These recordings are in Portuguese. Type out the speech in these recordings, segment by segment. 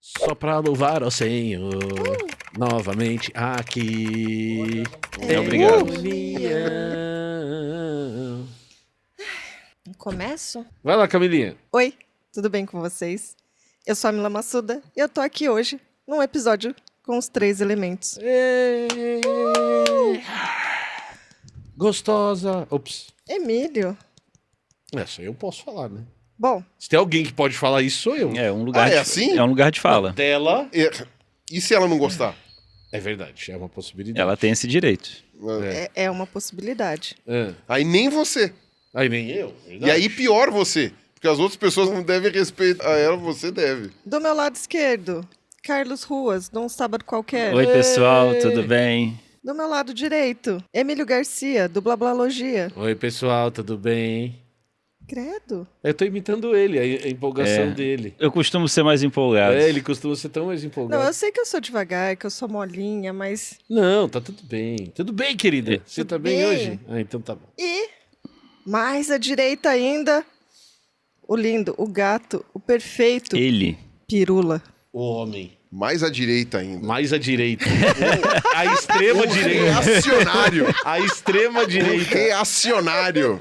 Só pra louvar ao Senhor, novamente aqui. Obrigado. União. Começo? Vai lá, Camilinha. Oi, tudo bem com vocês? Eu sou a Mila Massuda e eu tô aqui hoje num episódio com os 3 elementos. Gostosa. Ops. Emílio. Essa eu posso falar, né? Bom, Se tem alguém que pode falar isso, sou eu. É um lugar é assim? É um lugar de fala. Dela. E se ela não gostar? É verdade, é uma possibilidade. Ela tem esse direito. é uma possibilidade. É. Aí nem você. Aí nem eu. Verdade. E aí pior você. Porque as outras pessoas não devem respeito a ela, você deve. Do meu lado esquerdo, Carlos Ruas, num sábado qualquer. Oi, pessoal, tudo bem? Do meu lado direito, Emílio Garcia, do Blablalogia. Oi, pessoal, tudo bem? Credo. Eu tô imitando ele, a empolgação É. dele. Eu costumo ser mais empolgado. É, ele costuma ser tão mais empolgado. Não, eu sei que eu sou devagar, que eu sou molinha, mas... Não, tá tudo bem. Tudo bem, querida? Você tá bem bem. hoje? Ah, então tá bom. E, mais à direita ainda, o lindo, o gato, o perfeito, Ele. Pirula. O homem. Mais à direita ainda. Mais à direita. A extrema direita. Reacionário. A extrema direita. Reacionário.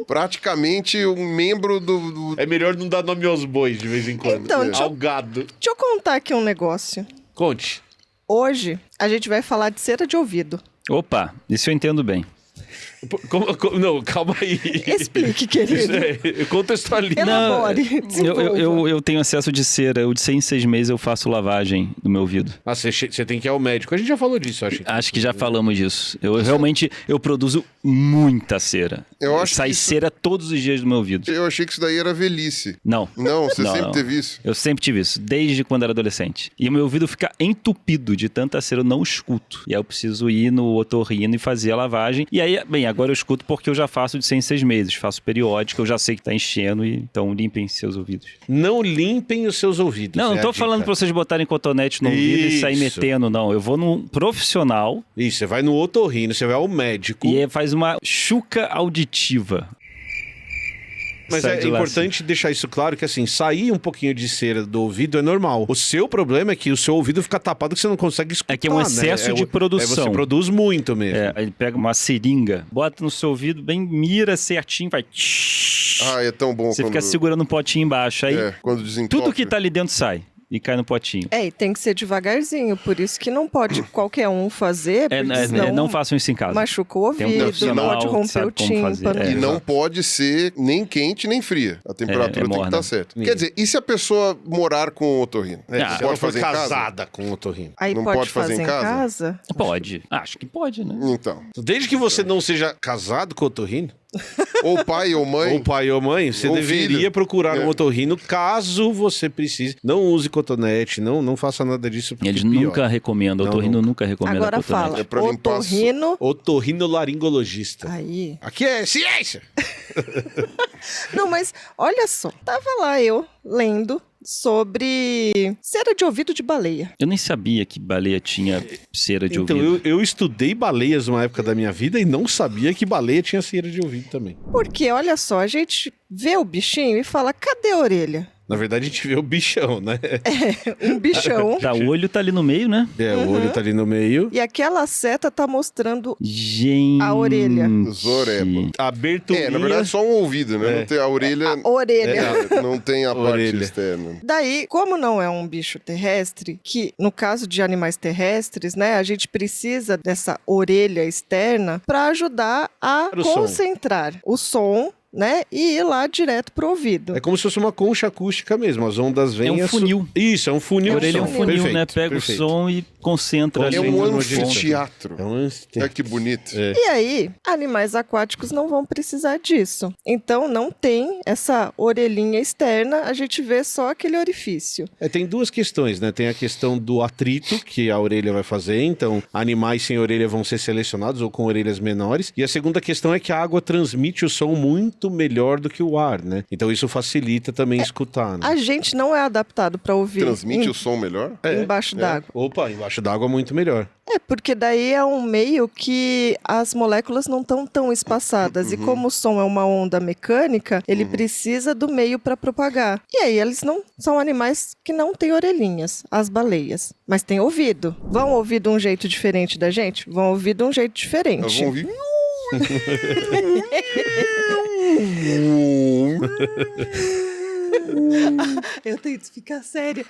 Praticamente um membro do... É melhor não dar nome aos bois de vez em quando. Então, deixa eu- Ao gado. Deixa eu contar aqui um negócio. Conte. Hoje, a gente vai falar de cera de ouvido. Opa, isso eu entendo bem. Não, calma aí. Explique, querido. Contextualiza. Elabore, desenvolva. Eu tenho acesso de cera. Eu de 6 em 6 meses eu faço lavagem do meu ouvido. Ah, você tem que ir ao médico. A gente já falou disso, eu acho. Acho que já falamos disso. Eu realmente produzo muita cera. Eu acho Sai que isso- cera todos os dias do meu ouvido. Eu achei que isso daí era velhice. Não. Não, você Não, sempre não. teve isso. Eu sempre tive isso, desde quando era adolescente. E o meu ouvido fica entupido de tanta cera, eu não escuto. E aí eu preciso ir no otorrino e fazer a lavagem. E aí, bem, agora eu escuto porque eu já faço de 6 em 6 meses. Faço periódico, eu já sei que tá enchendo, e então limpem seus ouvidos. Não limpem os seus ouvidos. Não, é não tô a falando dica. pra vocês botarem cotonete no ouvido e sair Isso. metendo, não. Eu vou num profissional Isso, você vai no otorrino, você vai ao médico. e faz uma chuca auditiva. Mas Sai é de lá, importante deixar isso claro que assim, sair um pouquinho de cera do ouvido é normal. O seu problema é que o seu ouvido fica tapado que você não consegue escutar. É que é um excesso de produção. Você produz muito mesmo. É, aí ele pega uma seringa, bota no seu ouvido, bem mira certinho, vai... Ah, é tão bom Você quando... fica segurando um potinho embaixo, aí quando desentope. tudo que tá ali dentro sai e cai no potinho. É, e tem que ser devagarzinho, por isso que não pode qualquer um fazer, porque senão Não façam isso em casa. machuca o Tem um ouvido, profissional pode que romper sabe o como fazer, tímpano. é. E não Exato. pode ser nem quente nem fria. A temperatura tem que morna. estar certa. Quer dizer, e se a pessoa morar com o otorrino? É, se ela pode for fazer em casa? casada com o otorrino. Aí Não pode fazer em casa? Pode. Acho que pode, né? Então. Desde que você não seja casado com o otorrino, Ou pai ou mãe. ou pai ou mãe, você Ou deveria filho. procurar um É. otorrino caso você precise. Não use cotonete, não faça nada disso. Porque Eles piora. nunca recomendam, o Não, otorrino nunca recomenda Agora cotonete. fala, É pra limpar otorrino... Otorrinolaringologista. Aí... Aqui é ciência. Não, mas olha só, tava lá eu lendo sobre cera de ouvido de baleia. Eu nem sabia que baleia tinha cera de Então, ouvido. eu estudei baleias numa época da minha vida e não sabia que baleia tinha cera de ouvido também. Porque, olha só, a gente vê o bichinho e fala, cadê a orelha? Na verdade, a gente vê o bichão, né? Um bichão. Tá, o olho tá ali no meio, né? É, o olho tá ali no meio. E aquela seta tá mostrando... Gente. A orelha. Zoreba. A aberturinha... Na verdade, só um ouvido, né? É. Não tem a orelha. A orelha. Não tem a parte Orelha. externa. Daí, como não é um bicho terrestre, que no caso de animais terrestres, né, a gente precisa dessa orelha externa para ajudar a Para o som. concentrar o som, né, e ir lá direto pro ouvido. É como se fosse uma concha acústica mesmo. As ondas vêm... É um e funil. Isso, é um funil. A orelha é um de som. funil, Perfeito, né? Pega perfeito. o som e concentra ali. É um Concentra no anfiteatro. É um anfiteatro. É que bonito. E aí, animais aquáticos não vão precisar disso. Então, não tem essa orelhinha externa, a gente vê só aquele orifício. Tem duas questões, né? Tem a questão do atrito que a orelha vai fazer, então animais sem orelha vão ser selecionados ou com orelhas menores. E a segunda questão é que a água transmite o som muito melhor do que o ar, né? Então isso facilita também escutar, né? A gente não é adaptado para ouvir Transmite o som melhor? embaixo d'água. Opa, embaixo Debaixo d'água, muito melhor. Porque daí é um meio que as moléculas não estão tão espaçadas. E como o som é uma onda mecânica, ele precisa do meio para propagar. E aí eles não são animais que não têm orelhinhas, as baleias. Mas têm ouvido. Vão ouvir de um jeito diferente da gente? Vão ouvir de um jeito diferente. Elas vão ouvir... Eu tenho que ficar séria.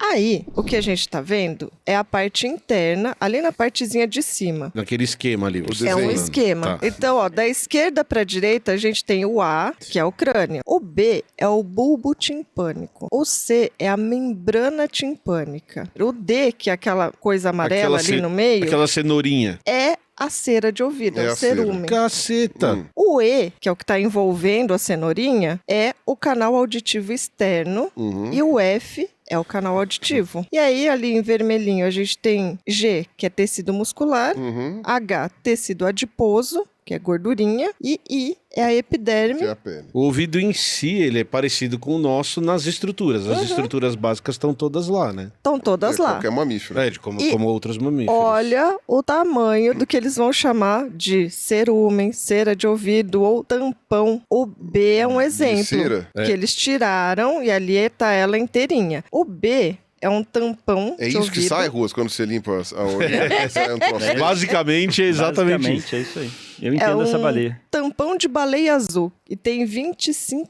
Aí, o que a gente tá vendo é a parte interna, ali na partezinha de cima. Naquele esquema ali. você É um falando. esquema. Tá. Então, ó, da esquerda pra direita, a gente tem o A, que é o crânio. O B é o bulbo timpânico. O C é a membrana timpânica. O D, que é aquela coisa amarela ali no meio, Aquela cenourinha. é a cera de ouvido, é É o a cera. cerume. Caceta. O E, que é o que está envolvendo a cenourinha, é o canal auditivo externo. E o F é o canal auditivo. E aí, ali em vermelhinho, a gente tem G, que é tecido muscular. H, tecido adiposo, que é gordurinha. E I é a epiderme. Que é a pele. O ouvido em si, ele é parecido com o nosso nas estruturas. As estruturas básicas estão todas lá, né? Estão todas lá. Qualquer mamífero. Como outros mamíferos. Olha o tamanho do que eles vão chamar de cerumen, cera de ouvido ou tampão. O B é um exemplo cera? que eles tiraram e ali está ela inteirinha. O B é um tampão É de isso ouvido. que sai, Ruas, quando você limpa a orelha? Sai um troço. Basicamente, é exatamente isso. Basicamente, é isso aí. Eu entendo essa baleia. Tampão de baleia azul e tem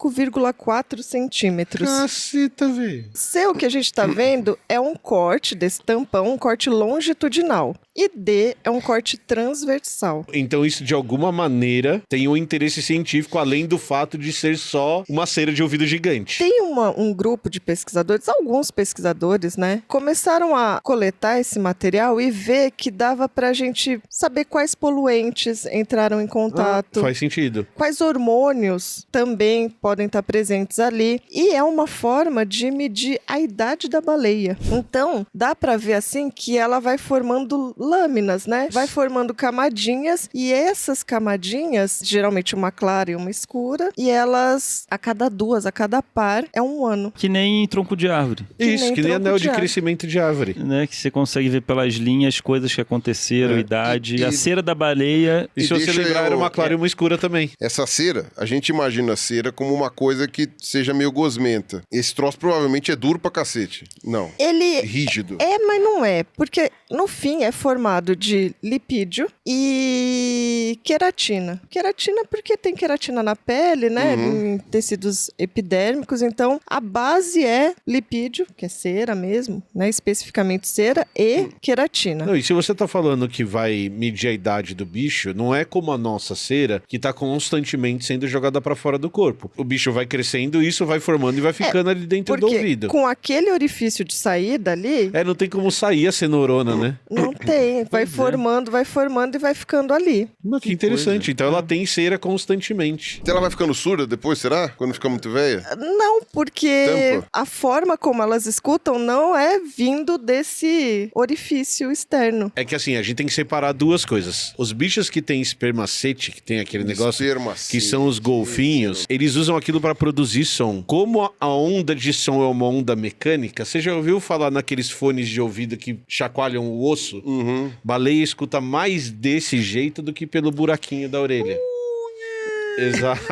25,4 centímetros. Caceta, velho. C, o que a gente está vendo é um corte desse tampão, um corte longitudinal. E D é um corte transversal. Então isso, de alguma maneira, tem um interesse científico, além do fato de ser só uma cera de ouvido gigante. Tem um grupo de pesquisadores, alguns pesquisadores, né? Começaram a coletar esse material e ver que dava pra gente saber quais poluentes entraram em contato. Faz sentido. Quais hormônios também podem estar presentes ali. E é uma forma de medir a idade da baleia. Então, dá pra ver assim que ela vai formando lâminas, né? Vai formando camadinhas e essas camadinhas, geralmente uma clara e uma escura, e elas, a cada duas, a cada par, é um ano. Que nem tronco de árvore, Isso, nem que nem tronco anel de de árvore. crescimento de árvore. né? Que você consegue ver pelas linhas coisas que aconteceram, idade. E- A cera da baleia. E se você deixa lembrar, era eu- uma clara e uma escura também. Essa cera, a gente imagina a cera como uma coisa que seja meio gosmenta. Esse troço provavelmente é duro pra cacete. Não. Ele Rígido. mas não é, porque no fim é formado de lipídio e queratina. Queratina porque tem queratina na pele, né? Em tecidos epidérmicos, então a base é lipídio, que é cera mesmo, né? Especificamente cera e queratina. Não, e se você tá falando que vai medir a idade do bicho, não é como a nossa cera, que tá constantemente sendo jogada pra fora do corpo. O bicho vai crescendo, isso vai formando e vai ficando ali dentro do Porque ouvido. com aquele orifício de saída ali, Não tem como sair a cenourona, né? não tem. Vai formando e vai ficando ali. Mas que interessante. Então ela tem cera constantemente. Então ela vai ficando surda depois, será? Quando fica muito velha? Não, porque Tampa. a forma como elas escutam não é vindo desse orifício externo. É que assim, a gente tem que separar duas coisas. Os bichos que têm espermacete, que tem aquele negócio, Espermacete. que são os golfinhos, eles usam aquilo pra produzir som. Como a onda de som é uma onda mecânica, você já ouviu falar naqueles fones de ouvido que chacoalham o osso? Baleia escuta mais desse jeito do que pelo buraquinho da orelha. Exato.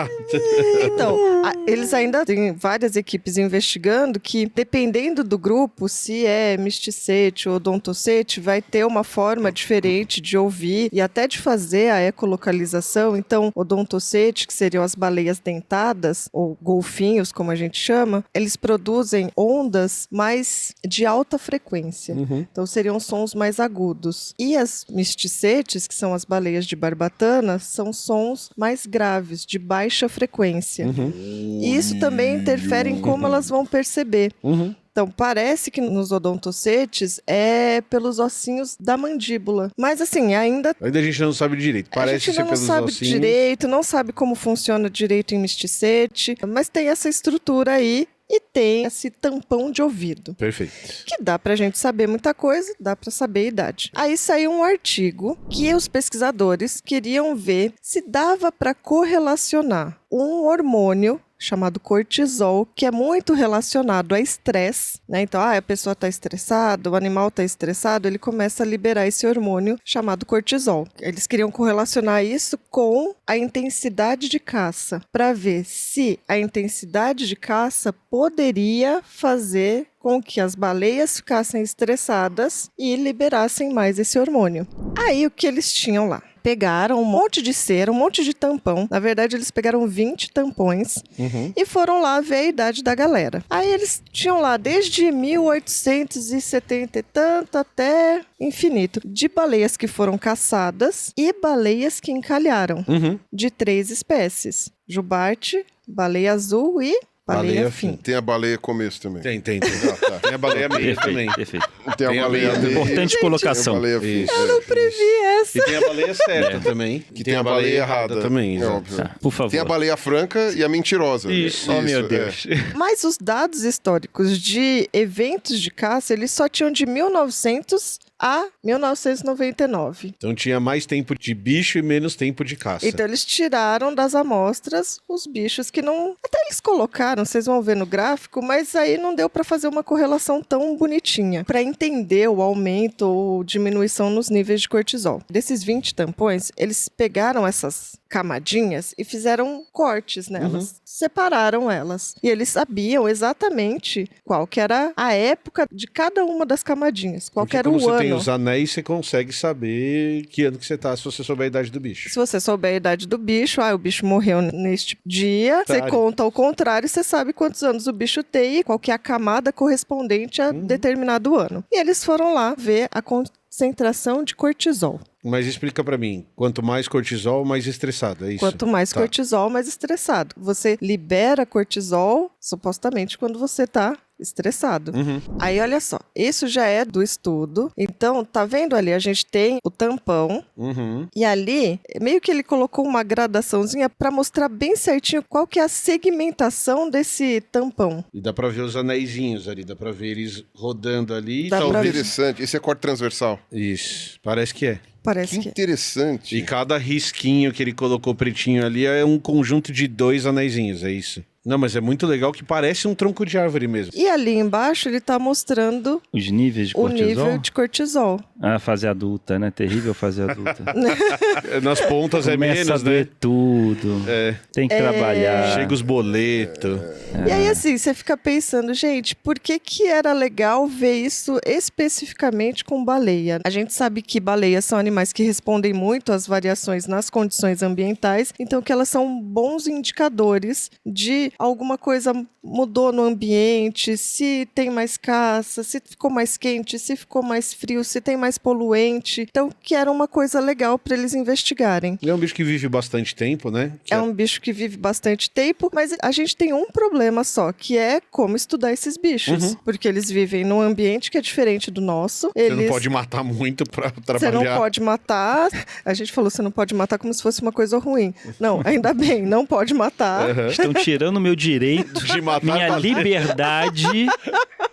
Então, eles ainda têm várias equipes investigando que, dependendo do grupo, se é misticete ou odontocete, vai ter uma forma diferente de ouvir e até de fazer a ecolocalização. Então, odontocete, que seriam as baleias dentadas, ou golfinhos, como a gente chama, eles produzem ondas mais de alta frequência. Então, seriam sons mais agudos. E as misticetes, que são as baleias de barbatana, são sons mais graves, de baixa frequência. E isso também interfere em como elas vão perceber. Então, parece que nos odontocetes é pelos ossinhos da mandíbula. Mas, assim, ainda Ainda a gente não sabe direito. a Parece gente ser ainda não pelos sabe ossinhos. direito, não sabe como funciona direito em misticete, mas tem essa estrutura aí e tem esse tampão de ouvido. Perfeito. Que dá pra gente saber muita coisa, dá pra saber a idade. Aí saiu um artigo que os pesquisadores queriam ver se dava pra correlacionar um hormônio chamado cortisol, que é muito relacionado a estresse, né? Então, a pessoa está estressada, o animal está estressado, ele começa a liberar esse hormônio chamado cortisol. Eles queriam correlacionar isso com a intensidade de caça, para ver se a intensidade de caça poderia fazer com que as baleias ficassem estressadas e liberassem mais esse hormônio. Aí, o que eles tinham lá? Pegaram um monte de cera, um monte de tampão. Na verdade, eles pegaram 20 tampões e foram lá ver a idade da galera. Aí eles tinham lá desde 1870 e tanto até infinito, de baleias que foram caçadas e baleias que encalharam, de 3 espécies: jubarte, baleia azul e baleia fim. Tem a baleia começo também. Tem. Tem a baleia meia também. Perfeito. Tem a baleia meia. Importante colocação. Tem a baleia Isso. Eu não previ essa. E tem a baleia certa também. Que tem a baleia errada também. É exato. óbvio. Tá, por favor. Tem a baleia franca e a mentirosa. Isso. Oh, meu Deus. Mas os dados históricos de eventos de caça, eles só tinham de 1900 a 1999. Então tinha mais tempo de bicho e menos tempo de caça. Então eles tiraram das amostras os bichos que não... Até eles colocaram, vocês vão ver no gráfico, mas aí não deu para fazer uma correlação tão bonitinha, para entender o aumento ou diminuição nos níveis de cortisol. Desses 20 tampões, eles pegaram essas camadinhas e fizeram cortes nelas, separaram elas. E eles sabiam exatamente qual que era a época de cada uma das camadinhas, qual que era o como você ano. tem os anéis, você consegue saber que ano que você tá, se você souber a idade do bicho. Se você souber a idade do bicho, o bicho morreu neste dia, você conta ao contrário, você sabe quantos anos o bicho tem e qual que é a camada correspondente a determinado ano. E eles foram lá ver a concentração de cortisol. Mas explica pra mim, quanto mais cortisol, mais estressado, é isso? Quanto mais cortisol, mais estressado. Você libera cortisol, supostamente, quando você tá estressado. Aí, olha só, isso já é do estudo. Então, tá vendo ali? A gente tem o tampão e ali, meio que ele colocou uma gradaçãozinha pra mostrar bem certinho qual que é a segmentação desse tampão. E dá pra ver os anéisinhos ali, dá pra ver eles rodando ali. Dá pra ver. Interessante. Esse é corte transversal. Isso, parece que é. Parece Que que interessante. E cada risquinho que ele colocou pretinho ali é um conjunto de 2 anéisinhos, é isso. Não, mas é muito legal que parece um tronco de árvore mesmo. E ali embaixo ele tá mostrando Os níveis de o cortisol? nível de cortisol. A fase adulta, né? Terrível fase adulta. Nas pontas é Começa menos, a doer né? tudo. Tem que trabalhar. Chega os boletos. E aí, assim, você fica pensando, gente, por que que era legal ver isso especificamente com baleia? A gente sabe que baleias são animais que respondem muito às variações nas condições ambientais, então que elas são bons indicadores de alguma coisa mudou no ambiente, se tem mais caça, se ficou mais quente, se ficou mais frio, se tem mais poluente. Então, que era uma coisa legal para eles investigarem. Ele é um bicho que vive bastante tempo, né? Que É um bicho que vive bastante tempo, mas a gente tem um problema só, que é como estudar esses bichos. Porque eles vivem num ambiente que é diferente do nosso. Você não pode matar muito pra trabalhar. Você não pode matar. A gente falou, você não pode matar como se fosse uma coisa ruim. Não, ainda bem, não pode matar. Estão tirando o meu direito, De matar minha baleia. liberdade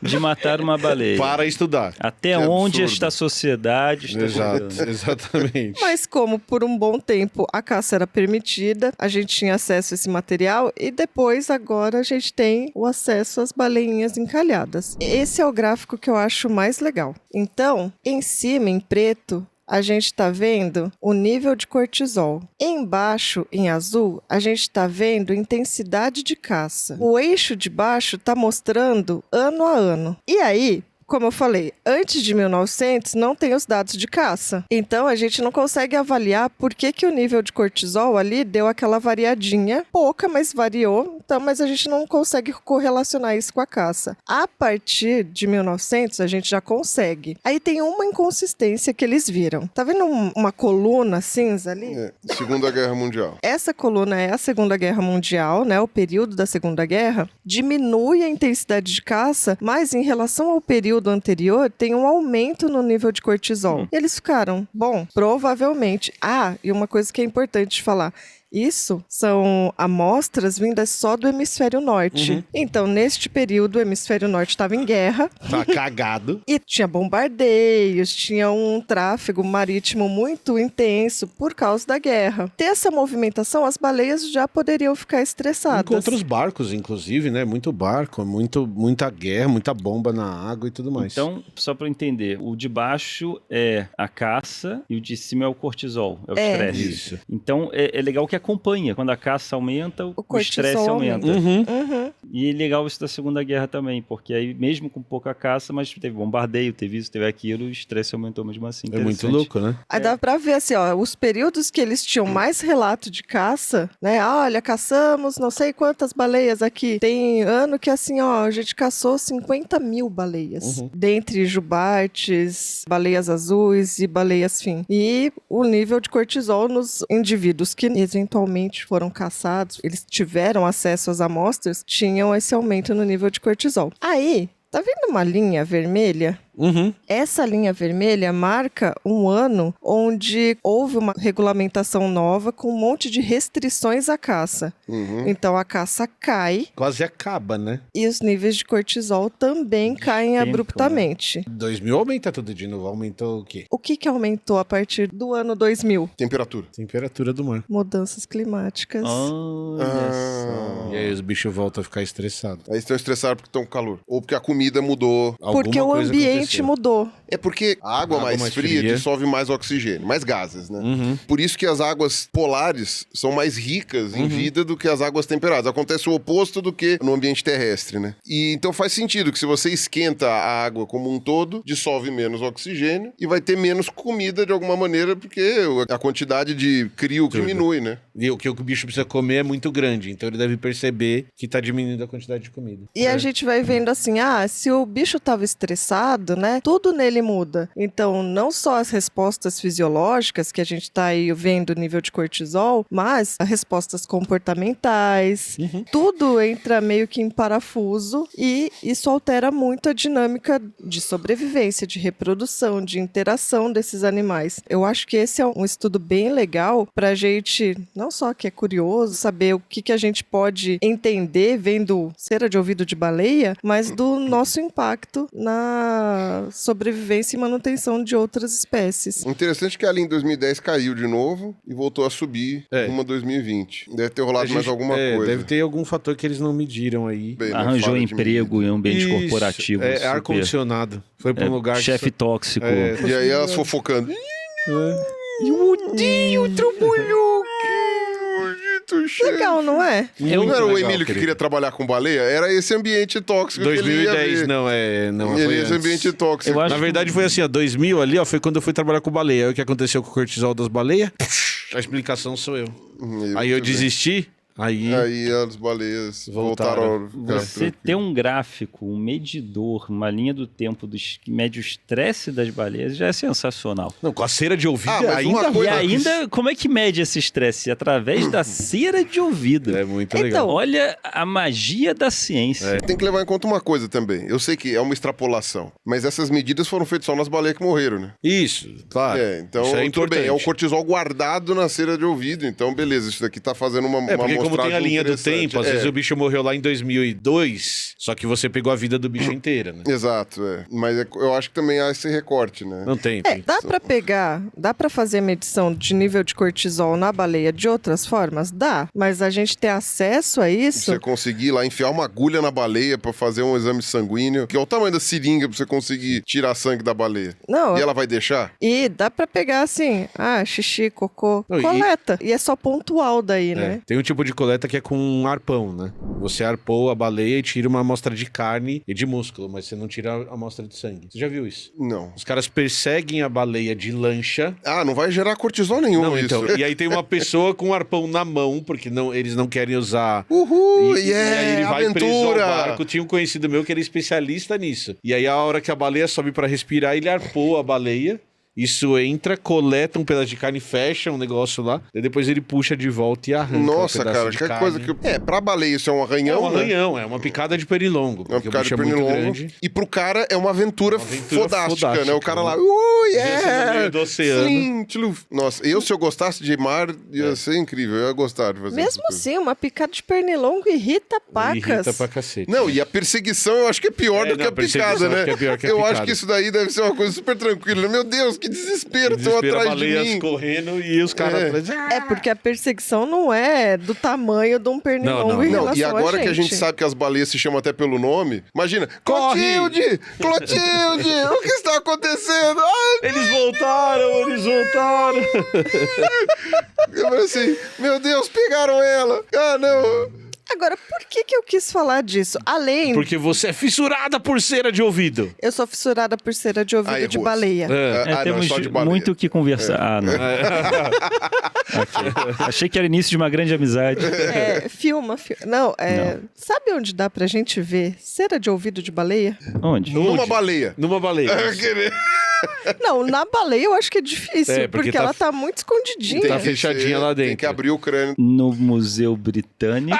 de matar uma baleia. Para estudar. Até Que onde absurdo. esta sociedade está Exato, chegando. exatamente. Mas como por um bom tempo a caça era permitida, a gente tinha acesso a esse material e depois agora a gente tem o acesso às baleinhas encalhadas. Esse é o gráfico que eu acho mais legal. Então, em cima, em preto, a gente está vendo o nível de cortisol. Embaixo, em azul, a gente está vendo intensidade de caça. O eixo de baixo está mostrando ano a ano. E aí, como eu falei, antes de 1900 não tem os dados de caça. Então a gente não consegue avaliar por que que o nível de cortisol ali deu aquela variadinha. Pouca, mas variou. Então, mas a gente não consegue correlacionar isso com a caça. A partir de 1900 a gente já consegue. Aí tem uma inconsistência que eles viram. Tá vendo uma coluna cinza ali? Segunda Guerra Mundial. Essa coluna é a Segunda Guerra Mundial, né? O período da Segunda Guerra. Diminui a intensidade de caça, mas em relação ao período anterior, tem um aumento no nível de cortisol. E eles ficaram, bom, provavelmente. E uma coisa que é importante falar. Isso são amostras vindas só do hemisfério norte. Então, neste período, o hemisfério norte estava em guerra. Tá cagado. E tinha bombardeios, tinha um tráfego marítimo muito intenso por causa da guerra. Ter essa movimentação, as baleias já poderiam ficar estressadas. Contra os barcos, inclusive, né? Muito barco, muita guerra, muita bomba na água e tudo mais. Então, só pra eu entender, o de baixo é a caça e o de cima é o cortisol, é o estresse. Isso. Então, é legal que acompanha. Quando a caça aumenta, o estresse cortisol aumenta. Uhum. E é legal isso da Segunda Guerra também, porque aí, mesmo com pouca caça, mas teve bombardeio, teve isso, teve aquilo, o estresse aumentou mesmo assim. É muito louco, né? Aí dá pra ver assim, ó, os períodos que eles tinham mais relato de caça, né? Olha, caçamos não sei quantas baleias aqui. Tem ano que assim, ó, a gente caçou 50 mil baleias. Dentre jubartes, baleias azuis e baleias fim. E o nível de cortisol nos indivíduos que eventualmente foram caçados, eles tiveram acesso às amostras, tinham esse aumento no nível de cortisol. Aí, tá vendo uma linha vermelha? Essa linha vermelha marca um ano onde houve uma regulamentação nova com um monte de restrições à caça. Então a caça cai Quase acaba, né? e os níveis de cortisol também caem tempo, abruptamente. 2000 aumenta tudo de novo. Aumentou o quê? O que aumentou a partir do ano 2000? Temperatura. Temperatura do mar. Mudanças climáticas. Olha só. E aí os bichos voltam a ficar estressados. Aí estão estressados porque estão com calor. Ou porque a comida mudou. Porque o coisa ambiente aconteceu. mudou. É porque a água mais fria dissolve mais oxigênio, mais gases, né? Por isso que as águas polares são mais ricas em vida do que as águas temperadas. Acontece o oposto do que no ambiente terrestre, né? E então faz sentido que se você esquenta a água como um todo, dissolve menos oxigênio e vai ter menos comida de alguma maneira, porque a quantidade de crio diminui, né? E o que o bicho precisa comer é muito grande, então ele deve perceber que tá diminuindo a quantidade de comida. E a gente vai vendo assim, se o bicho estava estressado, né, tudo nele muda. Então, não só as respostas fisiológicas, que a gente tá aí vendo o nível de cortisol, mas as respostas comportamentais, tudo entra meio que em parafuso e isso altera muito a dinâmica de sobrevivência, de reprodução, de interação desses animais. Eu acho que esse é um estudo bem legal pra gente, não só que é curioso, saber o que a gente pode entender vendo cera de ouvido de baleia, mas do nosso impacto na sobrevivência e manutenção de outras espécies. Interessante que ali em 2010 caiu de novo e voltou a subir uma 2020. Deve ter rolado mais alguma coisa. Deve ter algum fator que eles não mediram aí. Bem, não Arranjou fala de emprego em ambiente Isso, corporativo. É super. ar-condicionado. Foi pra um lugar que Chefe tóxico. mim. E aí elas fofocando. Eu odeio trabalhar. Legal, não é? Não era o legal, Emílio que querido. queria trabalhar com baleia? Era esse ambiente tóxico que ele ia 2010, ver. não Ele foi ia esse antes. ambiente tóxico. Eu acho Na verdade foi assim, ó, 2000 ali, ó, foi quando eu fui trabalhar com baleia. Aí o que aconteceu com o cortisol das baleias? A explicação sou eu. Aí eu desisti, aí... Aí as baleias Voltaram. voltaram a ficar Você ter um gráfico, um medidor, uma linha do tempo que mede o estresse das baleias já é sensacional. Não, com a cera de ouvido mas ainda... uma E coisa- ainda, como é que mede esse estresse? Através da cera de ouvido. É muito Então, legal. Olha a magia da ciência. Tem que levar em conta uma coisa também. Eu sei que é uma extrapolação, mas essas medidas foram feitas só nas baleias que morreram, né? Isso, claro. Então isso é tudo importante. bem. É o cortisol guardado na cera de ouvido. Então, beleza, isso daqui tá fazendo uma É, porque como tem a amostragem linha do interessante. tempo, às vezes o bicho morreu lá em 2002, só que você pegou a vida do bicho inteira, né? Exato, Mas eu acho que também há esse recorte, né? Não tem. Dá pra fazer medição de nível de cortisol na baleia de outras formas? Dá, mas a gente ter acesso a isso... Você conseguir lá enfiar uma agulha na baleia pra fazer um exame sanguíneo, que é o tamanho da seringa pra você conseguir tirar sangue da baleia. Não, E ela vai deixar? e dá pra pegar assim, xixi, cocô, Não, coleta. E é só pontual daí, né? Tem um tipo de coleta que é com um arpão, né? Você arpou a baleia e tira uma amostra de carne e de músculo, mas você não tira a amostra de sangue. Você já viu isso? Não. Os caras perseguem a baleia de lancha. Ah, não vai gerar cortisol nenhum Não, isso. então. E aí tem uma pessoa com um arpão na mão, porque eles não querem usar. Uhul, E aí ele vai preso ao aventura! barco. Tinha um conhecido meu que era especialista nisso. E aí a hora que a baleia sobe pra respirar, ele arpou a baleia Isso entra, coleta um pedaço de carne, fecha um negócio lá, e depois ele puxa de volta e arranca. Nossa, cara, que coisa que... pra baleia isso é um arranhão, É um arranhão, né? É uma picada de pernilongo. É uma picada de pernilongo. É muito grande. E pro cara é uma aventura fodástica, né? O cara lá, no meio do oceano. Sim, nossa, se eu gostasse de mar, ia ser incrível. Eu ia gostar de fazer mesmo assim, uma picada de pernilongo irrita pacas. Irrita pra cacete. Não, e a perseguição eu acho que é pior do que a picada, né? Eu acho que isso daí deve ser uma coisa super tranquila. Meu Deus, que desespero, tô atrás de mim. Correndo e os caras atrás. É porque a perseguição não é do tamanho de um pernilongo em relação e agora a que a gente sabe que as baleias se chamam até pelo nome, imagina, Clotilde, o que está acontecendo? Ai, eles voltaram. Eu falei assim, meu Deus, pegaram ela. Ah, não. Agora, por que eu quis falar disso? Além... Porque você é fissurada por cera de ouvido. Eu sou fissurada por cera de ouvido de baleia. Temos muito o que conversar. Não. Okay. Achei que era início de uma grande amizade. Filma. Não. Sabe onde dá pra gente ver cera de ouvido de baleia? Onde? Numa baleia. Não, na baleia eu acho que é difícil, porque ela tá muito escondidinha. Tá fechadinha lá dentro. Tem que abrir o crânio. No Museu Britânico.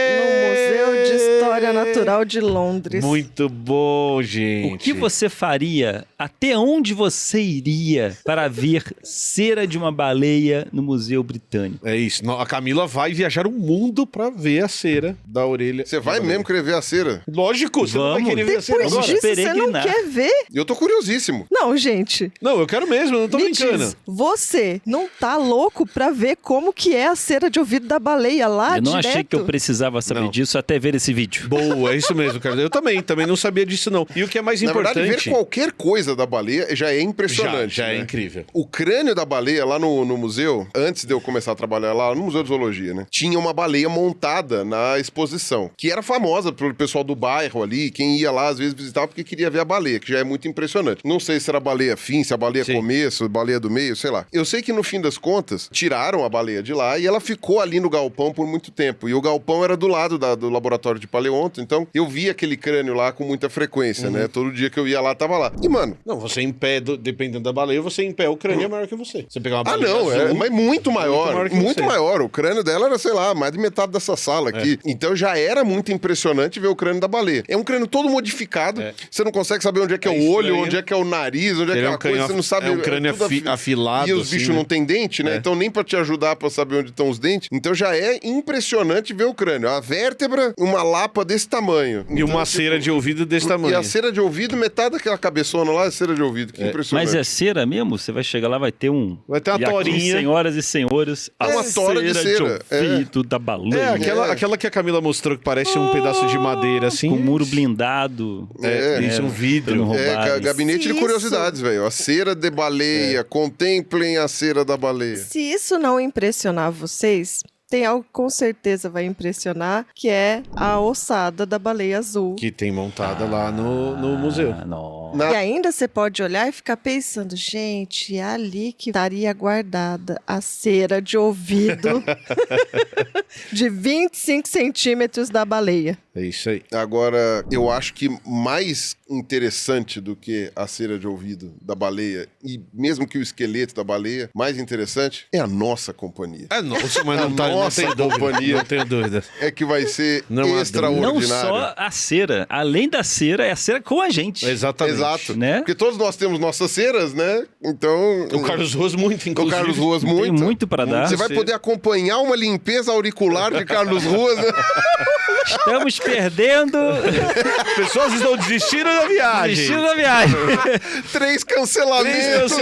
No Museu de História Natural de Londres. Muito bom, gente. O que você faria? Até onde você iria para ver cera de uma baleia no Museu Britânico? É isso. A Camila vai viajar o mundo pra ver a cera da orelha. Você vai mesmo querer ver a cera? Lógico, você não vai querer ver a cera agora. Depois disso, você não quer ver? Eu tô curiosíssimo. Não, gente. Não, eu quero mesmo, eu não tô brincando. Diz, você não tá louco pra ver como que é a cera de ouvido da baleia lá direto? Eu não achei que eu precisava saber disso até ver esse vídeo. Boa, é isso mesmo, cara. Eu também não sabia disso não. E o que é mais importante... Na verdade, ver qualquer coisa da baleia já é impressionante. Já né? é incrível. O crânio da baleia lá no museu, antes de eu começar a trabalhar lá no Museu de Zoologia, né? Tinha uma baleia montada na exposição, que era famosa pelo pessoal do bairro ali, quem ia lá às vezes visitava porque queria ver a baleia, que já é muito impressionante. Não sei se era a baleia fim, se a baleia começo, a baleia do meio, sei lá. Eu sei que no fim das contas, tiraram a baleia de lá e ela ficou ali no galpão por muito tempo. E o galpão era do lado do laboratório de paleonto, então eu via aquele crânio lá com muita frequência, né? Todo dia que eu ia lá, tava lá. E, mano... Não, você em pé, dependendo da baleia, você em pé, o crânio é maior que você. Você pegar uma baleia azul, mas muito maior. Muito maior. O crânio dela era, sei lá, mais de metade dessa sala aqui. Então já era muito impressionante ver o crânio da baleia. É um crânio todo modificado. Você não consegue saber onde é que é o olho, onde é que é o nariz, onde é que é a coisa, você não sabe. É um crânio afilado. E os bichos não têm dente, né? Então nem pra te ajudar pra saber onde estão os dentes. Então já é impressionante ver o crânio. A vértebra, uma lapa desse tamanho. E uma cera de ouvido desse tamanho. E a cera de ouvido, metade daquela cabeçona lá é cera de ouvido. Que impressionante. Mas é cera mesmo? Você vai chegar lá, vai ter uma torinha. Senhoras e senhores, uma tora de cera. De ouvido da baleia. Aquela que a Camila mostrou que parece um pedaço de madeira, assim. Com um muro blindado. Isso, um vidro. Gabinete de curiosidades, velho. A cera de baleia. Contemplem a cera da baleia. Se isso não impressionar vocês... Tem algo que com certeza vai impressionar, que é a ossada da baleia azul. Que tem montada lá no museu. E ainda você pode olhar e ficar pensando, gente, é ali que estaria guardada a cera de ouvido de 25 centímetros da baleia. É isso aí. Agora, eu acho que mais interessante do que a cera de ouvido da baleia, e mesmo que o esqueleto da baleia, mais interessante é a nossa companhia. Nossa, mas não tenho dúvida. É que vai ser extraordinário. Não só a cera, além da cera, é a cera com a gente. Exatamente. Exato. Né? Porque todos nós temos nossas ceras, né? Então... O Carlos Ruas muito, inclusive. O Carlos Ruas muito. Tem muito pra dar. Você vai poder acompanhar uma limpeza auricular de Carlos Ruas. Estamos perdendo. Pessoas estão desistindo da viagem. 3 cancelamentos.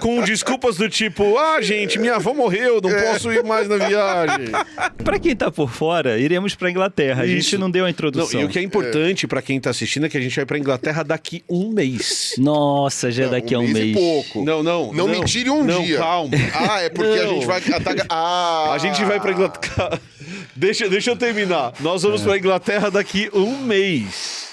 Com desculpas do tipo, gente, minha avó morreu, não posso ir mais na viagem. Pra quem tá por fora, iremos pra Inglaterra. A gente não deu a introdução. E o que é importante pra quem tá assistindo é que a gente vai pra Inglaterra daqui 1 mês. Nossa, já é daqui a 1 mês. E pouco. Não me tire um dia. Calma. É porque a gente vai... A gente vai pra Inglaterra... Deixa eu terminar. Nós vamos pra Inglaterra daqui 1 mês.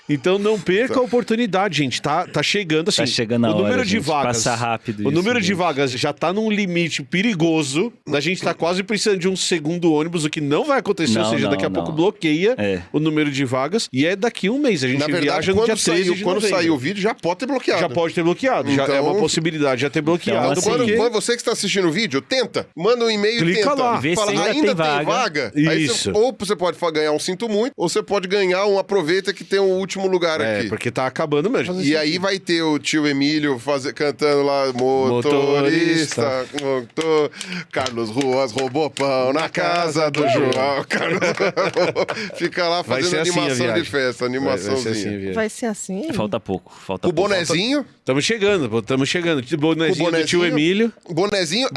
Então não perca a oportunidade, gente. Tá chegando assim. Tá chegando a o número hora, de gente. vagas. Passa rápido O isso, número de gente. vagas já tá num limite perigoso. A gente tá quase precisando de um segundo ônibus, o que não vai acontecer. Ou seja, daqui a pouco bloqueia o número de vagas. E é daqui um mês. A gente viaja no dia 13 de novembro. Quando sair o vídeo, já pode ter bloqueado. Já pode ter bloqueado. Então... Já é uma possibilidade já ter bloqueado. Então, assim, Quando você que está assistindo o vídeo, tenta. Manda um e-mail, clica tenta. lá. Vê se Fala, ainda tem vaga? Aí Isso. ou você pode ganhar um sinto muito, ou você pode ganhar um aproveita que tem o último lugar aqui. Porque tá acabando mesmo. E aí vai ter o tio Emílio cantando lá, motorista, Carlos Ruas roubou pão na casa do João. Carlos Fica lá fazendo animação de festa, animaçãozinha. Vai ser assim? Falta pouco. O bonezinho. Estamos chegando. Bonezinho do tio Emílio. Bonezinho.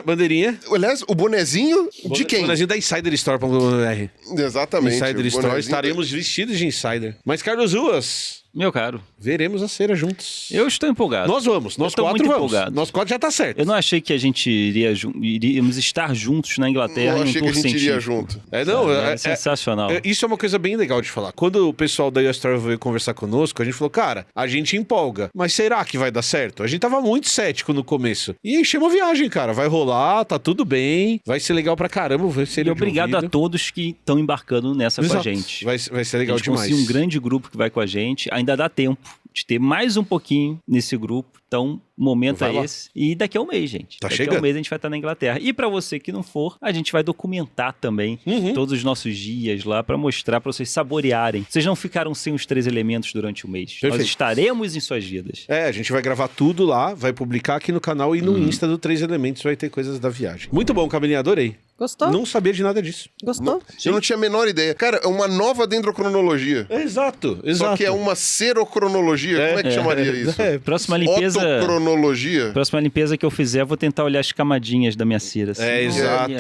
Bandeirinha. Aliás, o bonezinho de quem? Bonezinho da Insider Store.com.br. Exatamente. Insider Store. Estaremos vestidos de Insider. Mas, Carlos Ruas... Meu caro. Veremos a cera juntos. Eu estou empolgado. Nós vamos. Nós estou quatro muito vamos. empolgado. Nós quatro já tá certo. Eu não achei que a gente iríamos estar juntos na Inglaterra Eu em um achei que tour a gente científico. iria junto. É sensacional. Isso é uma coisa bem legal de falar. Quando o pessoal da Store veio conversar conosco, a gente falou, cara, a gente empolga. Mas será que vai dar certo? A gente tava muito cético no começo. E enchemos a viagem, cara. Vai rolar, tá tudo bem. Vai ser legal pra caramba. Vai ser E obrigado a todos que estão embarcando nessa com a gente. Vai ser legal demais. A gente conseguiu um grande grupo que vai com a gente. Ainda dá tempo de ter mais um pouquinho nesse grupo. Então, o momento é esse. E daqui a um mês, gente. Daqui a um mês a gente vai estar na Inglaterra. E pra você que não for, a gente vai documentar também todos os nossos dias lá pra mostrar, pra vocês saborearem. Vocês não ficaram sem os 3 elementos durante o mês. Perfeito. Nós estaremos em suas vidas. A gente vai gravar tudo lá, vai publicar aqui no canal e no Insta do 3 Elementos vai ter coisas da viagem. Muito bom, Cabelinho, adorei. Gostou? Não sabia de nada disso. Gostou? Eu não tinha a menor ideia. Cara, é uma nova dendrocronologia. Exato. Só que é uma serocronologia. Como é que chamaria isso? Próxima limpeza... Otocronologia. Próxima limpeza que eu fizer, eu vou tentar olhar as camadinhas da minha cera. Assim. Exato.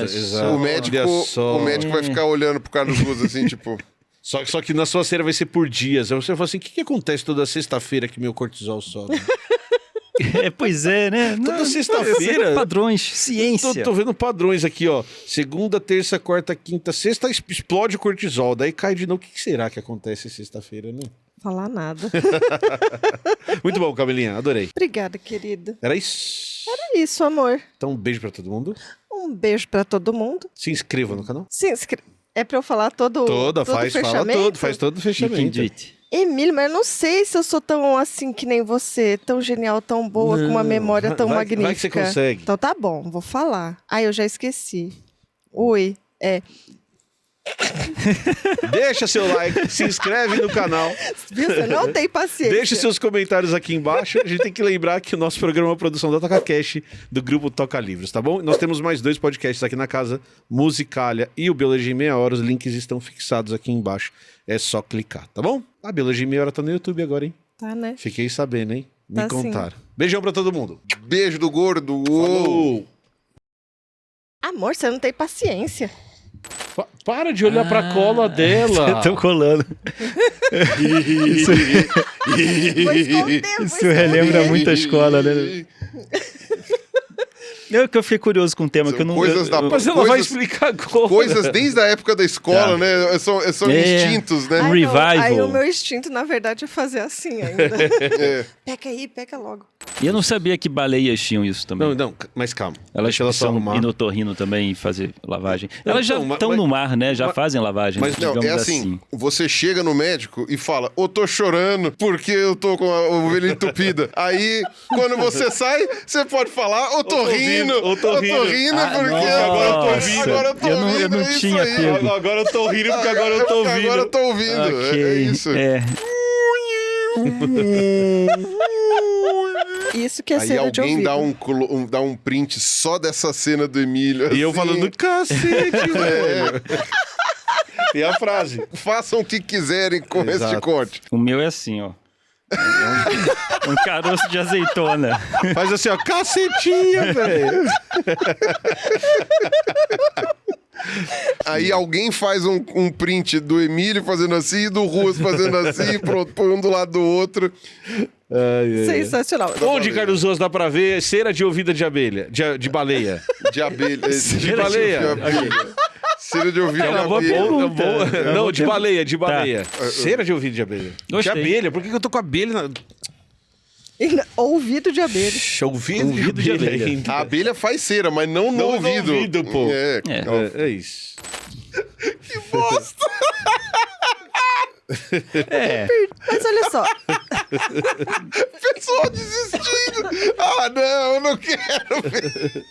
O médico vai ficar olhando pro Carlos Ruas assim, tipo... Só que na sua cera vai ser por dias. Aí você fala assim, o que acontece toda sexta-feira que meu cortisol sobe? Pois é, né? Toda sexta-feira. Padrões, ciência. Tô vendo padrões aqui, ó. Segunda, terça, quarta, quinta, sexta, explode o cortisol. Daí cai de novo. O que será que acontece sexta-feira, né? Falar nada. Muito bom, Cabelinha. Adorei. Obrigada, querido. Era isso? Era isso, amor. Então, um beijo pra todo mundo. Um beijo pra todo mundo. Se inscreva no canal. Se inscreva. É pra eu falar todo faz todo o fechamento. Emílio, mas eu não sei se eu sou tão assim que nem você, tão genial, tão boa, com uma memória tão magnífica. Vai que você consegue. Então tá bom, vou falar. Eu já esqueci. Deixa seu like, se inscreve no canal. Viu? Você não tem paciência. Deixa seus comentários aqui embaixo. A gente tem que lembrar que o nosso programa é uma produção da TocaCast, do grupo Toca Livros, tá bom? Nós temos mais 2 podcasts aqui na casa, Musicalha e o Biologia em Meia Hora. Os links estão fixados aqui embaixo. É só clicar, tá bom? A Biologia em Meia Hora tá no YouTube agora, hein? Tá, né? Fiquei sabendo, hein? Me Tá contaram. Beijão pra todo mundo. Beijo do gordo. Falou! Amor, você não tem paciência. Para de olhar pra cola dela. Eu tô colando. Vou esconder, Isso relembra muito a escola, né? Que eu fiquei curioso com o tema, que eu não... Mas ela vai explicar agora. Coisas desde a época da escola, né? São instintos, né? Revival. Aí o meu instinto, na verdade, é fazer assim ainda. Pega logo. E eu não sabia que baleias tinham isso também. Não, mas calma. Elas são ir no otorrino também e fazer lavagem. Elas já estão no mar, né? Já fazem lavagem. Mas não, é assim, você chega no médico e fala, eu tô chorando porque eu tô com a ovelha entupida. Aí, quando você sai, você pode falar, eu tô rindo porque agora eu tô ouvindo. Eu não tinha pego. Agora eu tô rindo porque agora eu tô ouvindo. Agora eu tô ouvindo. Okay. É isso. Isso que é aí cena de ouvido. alguém dá um print só dessa cena do Emílio. E assim. eu falando, cacete, velho. E a frase. Façam o que quiserem com este corte. O meu é assim, ó. Um caroço de azeitona. Faz assim, ó, cacetinha, velho. Aí alguém faz um print do Emílio fazendo assim e do Ruas fazendo assim, pronto, põe um do lado do outro. Sensacional. Onde, Carlos Ruas, dá pra ver cera de ouvida de abelha? De baleia. De abelha. De baleia. Cera de ouvido de uma boa abelha. pergunta. Não, de baleia, de baleia. Tá. Cera de ouvido de abelha. Gostei. De abelha, por que eu tô com abelha na... Ouvido de abelha. Ouvido de abelha. ainda. A abelha faz cera, mas não no Não ouvido. no ouvido, pô. É. É isso. Que bosta! Mas olha só, Pessoal desistindo. Ah, não, eu não quero.